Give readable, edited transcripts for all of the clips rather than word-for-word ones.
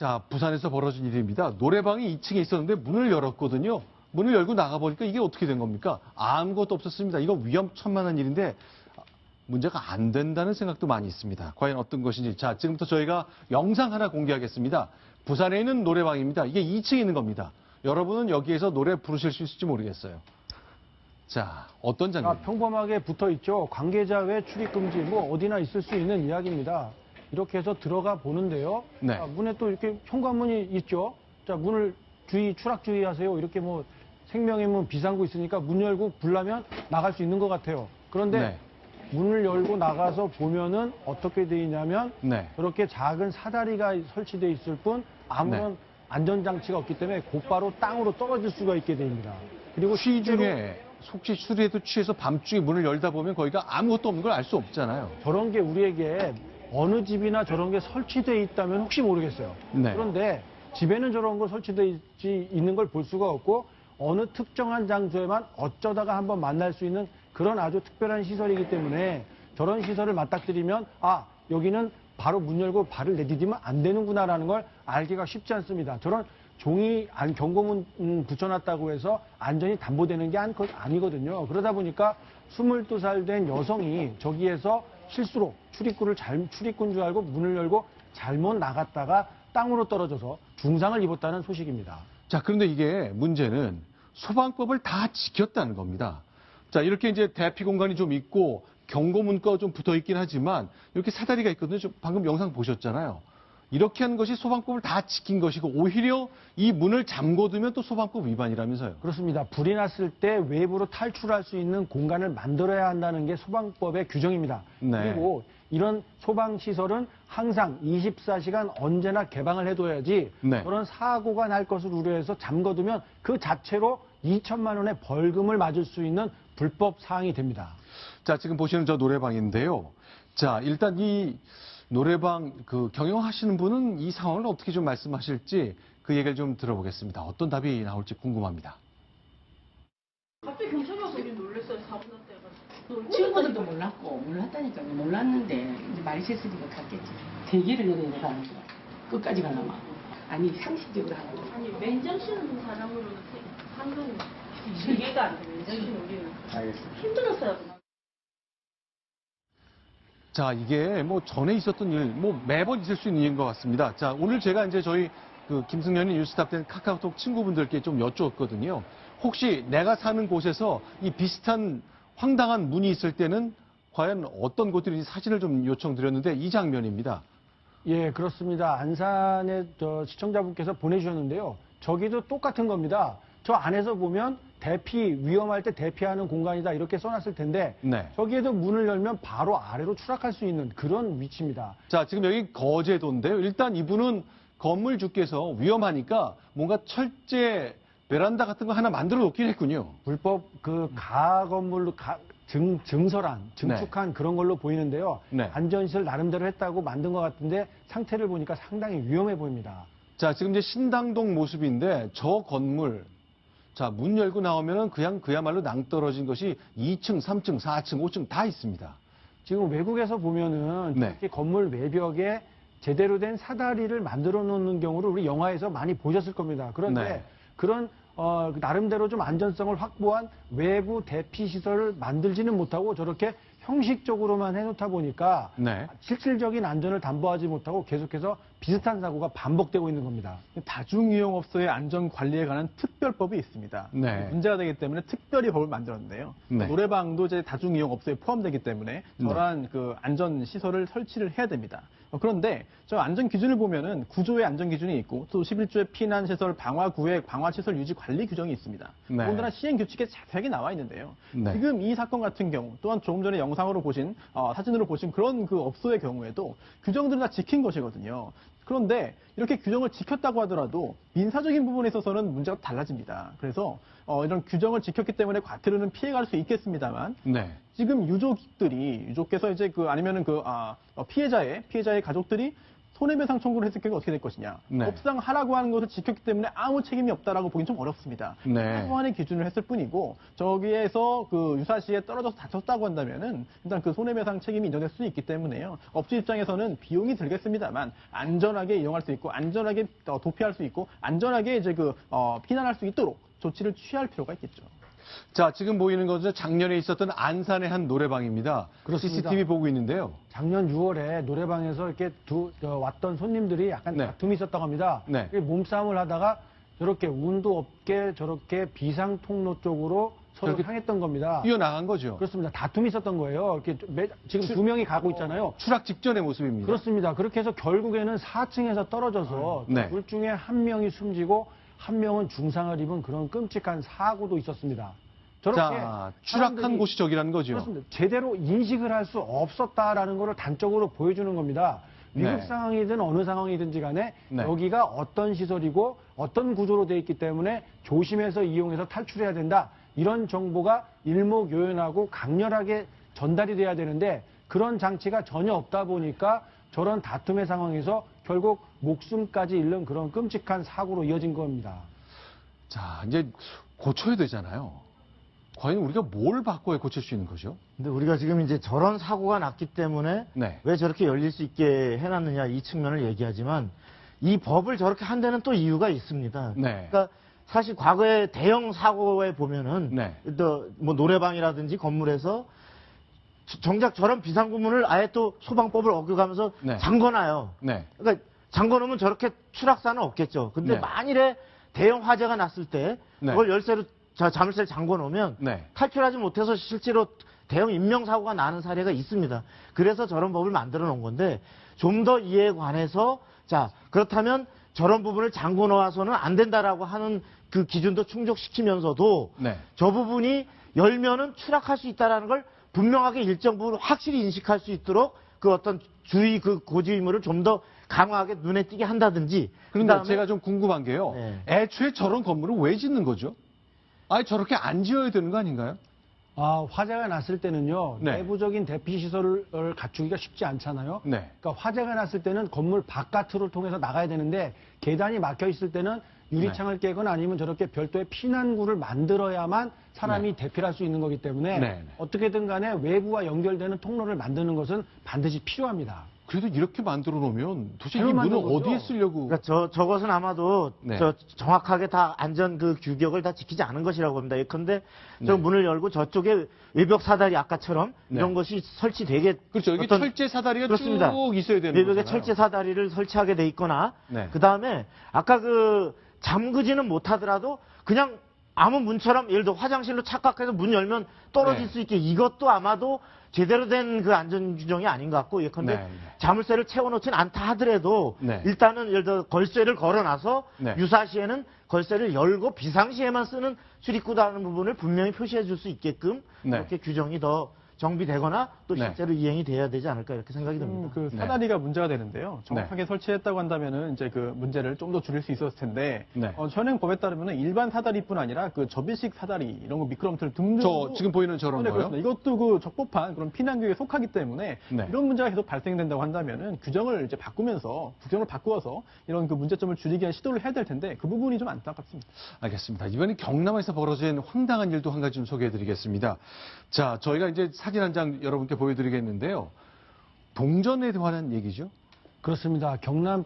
자, 부산에서 벌어진 일입니다. 노래방이 2층에 있었는데 문을 열었거든요. 문을 열고 나가보니까 이게 어떻게 된 겁니까? 아무것도 없었습니다. 이거 위험천만한 일인데 문제가 안 된다는 생각도 많이 있습니다. 과연 어떤 것인지. 자, 지금부터 저희가 영상 하나 공개하겠습니다. 부산에 있는 노래방입니다. 이게 2층에 있는 겁니다. 여러분은 여기에서 노래 부르실 수 있을지 모르겠어요. 자, 어떤 장면? 평범하게 붙어 있죠. 관계자 외 출입 금지, 뭐 어디나 있을 수 있는 이야기입니다. 이렇게 해서 들어가 보는데요. 네. 자, 문에 또 이렇게 현관문이 있죠. 자, 문을 추락 주의하세요. 이렇게 뭐 생명의 문, 비상구 있으니까 문 열고 불나면 나갈 수 있는 것 같아요. 그런데 네. 문을 열고 나가서 보면은 어떻게 돼 있냐면 네. 저렇게 작은 사다리가 설치돼 있을 뿐 아무런 네. 안전장치가 없기 때문에 곧바로 땅으로 떨어질 수가 있게 됩니다. 그리고 취중에 혹시 술에도 취해서 밤중에 문을 열다 보면 거기가 아무것도 없는 걸 알 수 없잖아요. 저런 게 우리에게 어느 집이나 저런 게 설치돼 있다면 혹시 모르겠어요. 네. 그런데 집에는 저런 거 설치돼 있는 걸 볼 수가 없고 어느 특정한 장소에만 어쩌다가 한번 만날 수 있는 그런 아주 특별한 시설이기 때문에 저런 시설을 맞닥뜨리면 아, 여기는 바로 문 열고 발을 내디디면 안 되는구나라는 걸 알기가 쉽지 않습니다. 저런 종이 경고문 붙여놨다고 해서 안전이 담보되는 게 아니거든요. 그러다 보니까 22살 된 여성이 저기에서 실수로 출입구인 줄 알고 문을 열고 잘못 나갔다가 땅으로 떨어져서 중상을 입었다는 소식입니다. 자, 그런데 이게 문제는 소방법을 다 지켰다는 겁니다. 자, 이렇게 이제 대피 공간이 좀 있고 경고문과가 좀 붙어 있긴 하지만 이렇게 사다리가 있거든요. 방금 영상 보셨잖아요. 이렇게 한 것이 소방법을 다 지킨 것이고 오히려 이 문을 잠궈두면 또 소방법 위반이라면서요. 그렇습니다. 불이 났을 때 외부로 탈출할 수 있는 공간을 만들어야 한다는 게 소방법의 규정입니다. 네. 그리고 이런 소방시설은 항상 24시간 언제나 개방을 해둬야지 네. 그런 사고가 날 것을 우려해서 잠궈두면 그 자체로 2천만 원의 벌금을 맞을 수 있는 불법 사항이 됩니다. 자, 지금 보시는 저 노래방인데요. 자, 일단 이 노래방 경영하시는 분은 이 상황을 어떻게 좀 말씀하실지 그 얘기를 좀 들어보겠습니다. 어떤 답이 나올지 궁금합니다. 갑자기 경찰이 와서 우리 놀랬어요. 사고 났다 해가지고. 친구들도 몰랐다니까요. 몰랐는데 이제 말이 실수니까 갔겠지. 대기를 내려야 가는 거야. 끝까지 가려면. 아니 상식적으로 하는 거야. 아니 맨정신은 사람으로는 상금 이해가 안 돼. 맨정신 우리는. 알겠습니다. 힘들었어요. 자, 이게 뭐 전에 있었던 일, 뭐 매번 있을 수 있는 일인 것 같습니다. 자, 오늘 제가 이제 저희 김승현이 뉴스탑 된 카카오톡 친구분들께 좀 여쭈었거든요. 혹시 내가 사는 곳에서 이 비슷한 황당한 문이 있을 때는 과연 어떤 곳들인지 사진을 좀 요청드렸는데 이 장면입니다. 예, 그렇습니다. 안산의 시청자분께서 보내주셨는데요. 저기도 똑같은 겁니다. 저 안에서 보면 위험할 때 대피하는 공간이다 이렇게 써놨을 텐데 네. 저기에도 문을 열면 바로 아래로 추락할 수 있는 그런 위치입니다. 자, 지금 여기 거제도인데요. 일단 이분은 건물주께서 위험하니까 뭔가 철제 베란다 같은 거 하나 만들어 놓긴 했군요. 불법 가건물로 증축한 그런 걸로 보이는데요. 네. 안전시설 나름대로 했다고 만든 것 같은데 상태를 보니까 상당히 위험해 보입니다. 자, 지금 이제 신당동 모습인데 저 건물, 자, 문 열고 나오면은 그야말로 낭떠러진 것이 2층, 3층, 4층, 5층 다 있습니다. 지금 외국에서 보면은 네. 이렇게 건물 외벽에 제대로 된 사다리를 만들어 놓는 경우를 우리 영화에서 많이 보셨을 겁니다. 그런데 네. 그런 나름대로 좀 안전성을 확보한 외부 대피 시설을 만들지는 못하고 저렇게 형식적으로만 해놓다 보니까 네. 실질적인 안전을 담보하지 못하고 계속해서 비슷한 사고가 반복되고 있는 겁니다. 다중이용업소의 안전 관리에 관한 특별법이 있습니다. 네. 문제가 되기 때문에 특별히 법을 만들었는데요. 네. 노래방도 이제 다중이용업소에 포함되기 때문에 저러한 안전 시설을 설치를 해야 됩니다. 그런데 저 안전 기준을 보면은 9조의 안전 기준이 있고 또 11조의 피난 시설 방화 구획 방화 시설 유지 관리 규정이 있습니다. 네. 더군다나 시행 규칙에 자세하게 나와 있는데요. 네. 지금 이 사건 같은 경우 또한 조금 전에 영상으로 보신 사진으로 보신 그런 업소의 경우에도 규정들은 다 지킨 것이거든요. 그런데 이렇게 규정을 지켰다고 하더라도 민사적인 부분에 있어서는 문제가 달라집니다. 그래서 이런 규정을 지켰기 때문에 과태료는 피해갈 수 있겠습니다만 네. 지금 유족께서 이제 아니면은 피해자의 가족들이 손해배상 청구를 했을 경우 어떻게 될 것이냐. 네. 법상 하라고 하는 것을 지켰기 때문에 아무 책임이 없다라고 보기는 좀 어렵습니다. 네. 하소한의 기준을 했을 뿐이고 저기에서 그 유사시에 떨어져서 다쳤다고 한다면은 일단 그 손해배상 책임이 인정될 수 있기 때문에요. 업주 입장에서는 비용이 들겠습니다만 안전하게 이용할 수 있고 안전하게 도피할 수 있고 안전하게 이제 피난할 수 있도록 조치를 취할 필요가 있겠죠. 자, 지금 보이는 것은 작년에 있었던 안산의 한 노래방입니다. 그렇습니다. CCTV 보고 있는데요. 작년 6월에 노래방에서 이렇게 왔던 손님들이 약간 네. 다툼이 있었다고 합니다. 네. 몸싸움을 하다가 저렇게 운도 없게 저렇게 비상 통로 쪽으로 서로 저렇게 향했던 겁니다. 뛰어나간 거죠. 그렇습니다. 다툼이 있었던 거예요. 이렇게 지금 두 명이 가고 있잖아요. 추락 직전의 모습입니다. 그렇습니다. 그렇게 해서 결국에는 4층에서 떨어져서 네. 둘 중에 한 명이 숨지고 한 명은 중상을 입은 그런 끔찍한 사고도 있었습니다. 저렇게 자, 추락한 사람들이 곳이 저기라는 거죠. 그렇습니다. 제대로 인식을 할 수 없었다라는 것을 단적으로 보여주는 겁니다. 미국 네. 상황이든 어느 상황이든지 간에 네. 여기가 어떤 시설이고 어떤 구조로 되어 있기 때문에 조심해서 이용해서 탈출해야 된다. 이런 정보가 일목요연하고 강렬하게 전달이 돼야 되는데 그런 장치가 전혀 없다 보니까 저런 다툼의 상황에서 결국 목숨까지 잃는 그런 끔찍한 사고로 이어진 겁니다. 자, 이제 고쳐야 되잖아요. 과연 우리가 뭘 바꿔야 고칠 수 있는 거죠? 근데 우리가 지금 이제 저런 사고가 났기 때문에 네. 왜 저렇게 열릴 수 있게 해놨느냐 이 측면을 얘기하지만 이 법을 저렇게 한 데는 또 이유가 있습니다. 네. 그러니까 사실 과거에 대형 사고에 보면은 네. 또 뭐 노래방이라든지 건물에서 정작 저런 비상구문을 아예 또 소방법을 어겨가면서 네. 잠궈놔요. 네. 그러니까 잠궈놓으면 저렇게 추락사는 없겠죠. 근데 네. 만일에 대형 화재가 났을 때 네. 그걸 열쇠로 자물쇠를 잠궈놓으면 네. 탈출하지 못해서 실제로 대형 인명사고가 나는 사례가 있습니다. 그래서 저런 법을 만들어 놓은 건데 좀 더 이에 관해서 자 그렇다면 저런 부분을 잠궈 놓아서는 안 된다라고 하는 그 기준도 충족시키면서도 네. 저 부분이 열면은 추락할 수 있다라는 걸 분명하게 일정 부분 확실히 인식할 수 있도록 그 어떤 주의 그 고지 의무를 좀 더 강화하게 눈에 띄게 한다든지. 그런데 그다음에 제가 좀 궁금한 게요. 네. 애초에 저런 건물을 왜 짓는 거죠? 아예 저렇게 안 지어야 되는 거 아닌가요? 화재가 났을 때는요, 네. 내부적인 대피 시설을 갖추기가 쉽지 않잖아요. 네. 그러니까 화재가 났을 때는 건물 바깥으로 통해서 나가야 되는데 계단이 막혀 있을 때는 유리창을 깨거나 아니면 저렇게 별도의 피난구를 만들어야만 사람이 대피할 수 있는 거기 때문에 네. 어떻게든 간에 외부와 연결되는 통로를 만드는 것은 반드시 필요합니다. 그래도 이렇게 만들어 놓으면 도대체 이 잘못 문을 만든 거죠. 어디에 쓰려고? 그러니까 저것은 아마도 네. 정확하게 다 안전 그 규격을 다 지키지 않은 것이라고 합니다. 예컨대 저 네. 문을 열고 저쪽에 외벽 사다리 아까처럼 네. 이런 것이 설치되게 그렇죠. 여기 어떤- 철제 사다리가 그렇습니다. 쭉 있어야 되는 외벽에 거잖아요. 철제 사다리를 설치하게 돼 있거나 네. 그 다음에 아까 그 잠그지는 못하더라도 그냥 아무 문처럼 예를 들어 화장실로 착각해서 문 열면 떨어질 네. 수 있게 이것도 아마도 제대로 된 그 안전 규정이 아닌 것 같고 예컨대 네, 네. 자물쇠를 채워놓진 않다 하더라도 네. 일단은 예를 들어 걸쇠를 걸어놔서 네. 유사시에는 걸쇠를 열고 비상시에만 쓰는 출입구라는 부분을 분명히 표시해 줄 수 있게끔 네. 그렇게 규정이 더 정비되거나 또 네. 실제로 이행이 돼야 되지 않을까 이렇게 생각이 듭니다. 그 네. 사다리가 문제가 되는데요. 정확하게 설치했다고 한다면은 이제 그 문제를 좀 더 줄일 수 있었을 텐데 네. 현행법에 따르면은 일반 사다리뿐 아니라 그 접이식 사다리 이런 거 미끄럼틀 등등 저 지금 보이는 저런 거요? 그렇습니다. 이것도 그 적법한 그런 피난구역에 속하기 때문에 네. 이런 문제가 계속 발생된다고 한다면은 규정을 이제 규정을 바꾸어서 이런 그 문제점을 줄이기 위한 시도를 해야 될 텐데 그 부분이 좀 안타깝습니다. 알겠습니다. 이번에 경남에서 벌어진 황당한 일도 한 가지 좀 소개해드리겠습니다. 자, 저희가 이제 사진 한 장 여러분께 보여드리겠는데요. 동전에 관한 얘기죠? 그렇습니다. 경남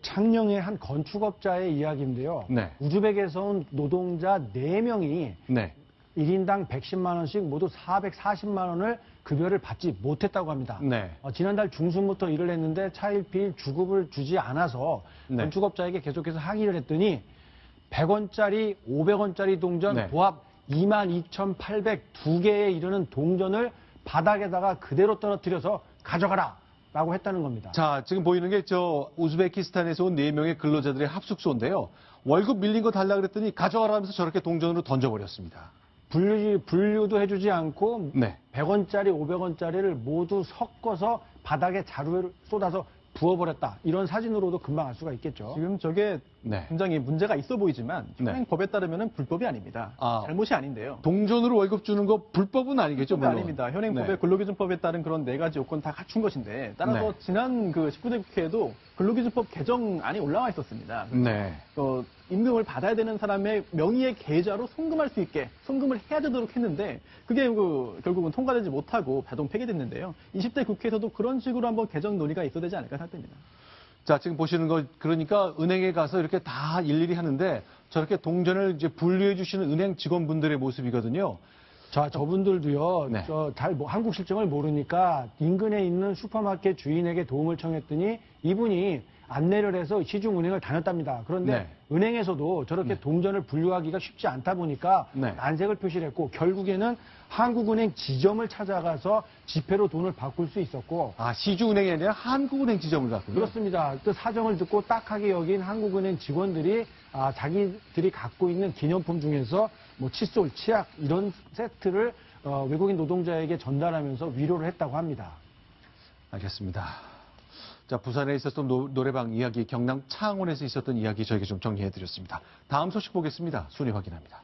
창녕의 한 건축업자의 이야기인데요. 네. 우즈벡에서 온 노동자 4명이 네. 1인당 110만 원씩 모두 440만 원을 급여를 받지 못했다고 합니다. 네. 지난달 중순부터 일을 했는데 차일피일 주급을 주지 않아서 네. 건축업자에게 계속해서 항의를 했더니 100원짜리, 500원짜리 동전 네. 도합 22,802개에 이르는 동전을 바닥에다가 그대로 떨어뜨려서 가져가라 라고 했다는 겁니다. 자, 지금 보이는 게 저 우즈베키스탄에서 온 4명의 근로자들의 합숙소인데요. 월급 밀린 거 달라 그랬더니 가져가라면서 저렇게 동전으로 던져버렸습니다. 분류도 해주지 않고 네. 100원짜리, 500원짜리를 모두 섞어서 바닥에 자루를 쏟아서 부어버렸다. 이런 사진으로도 금방 알 수가 있겠죠. 지금 저게 네. 굉장히 문제가 있어 보이지만 네. 현행법에 따르면 불법이 아닙니다. 아. 잘못이 아닌데요. 동전으로 월급 주는 거 불법은 아니겠죠, 불법이 물론. 아닙니다. 현행법에 네. 근로기준법에 따른 그런 4가지 요건 다 갖춘 것인데 따라서 네. 지난 그 19대 국회에도 근로기준법 개정안이 올라와 있었습니다. 네. 임금을 받아야 되는 사람의 명의의 계좌로 송금할 수 있게 송금을 해야 되도록 했는데 그게 결국은 통과되지 못하고 자동 폐기됐는데요. 20대 국회에서도 그런 식으로 한번 개정 논의가 있어야 되지 않을까 생각됩니다. 자, 지금 보시는 거, 그러니까 은행에 가서 이렇게 다 일일이 하는데 저렇게 동전을 이제 분류해 주시는 은행 직원분들의 모습이거든요. 자, 저분들도요, 네. 한국 실정을 모르니까 인근에 있는 슈퍼마켓 주인에게 도움을 청했더니 이분이 안내를 해서 시중은행을 다녔답니다. 그런데 네. 은행에서도 저렇게 동전을 분류하기가 쉽지 않다 보니까 네. 난색을 표시를 했고 결국에는 한국은행 지점을 찾아가서 지폐로 돈을 바꿀 수 있었고 아, 시중은행이 아니라 한국은행 지점을 갔군요. 그렇습니다. 그 사정을 듣고 딱하게 여긴 한국은행 직원들이 자기들이 갖고 있는 기념품 중에서 뭐 칫솔, 치약 이런 세트를 외국인 노동자에게 전달하면서 위로를 했다고 합니다. 알겠습니다. 자, 부산에 있었던 노래방 이야기, 경남 창원에서 있었던 이야기 저에게 좀 정리해 드렸습니다. 다음 소식 보겠습니다. 순위 확인합니다.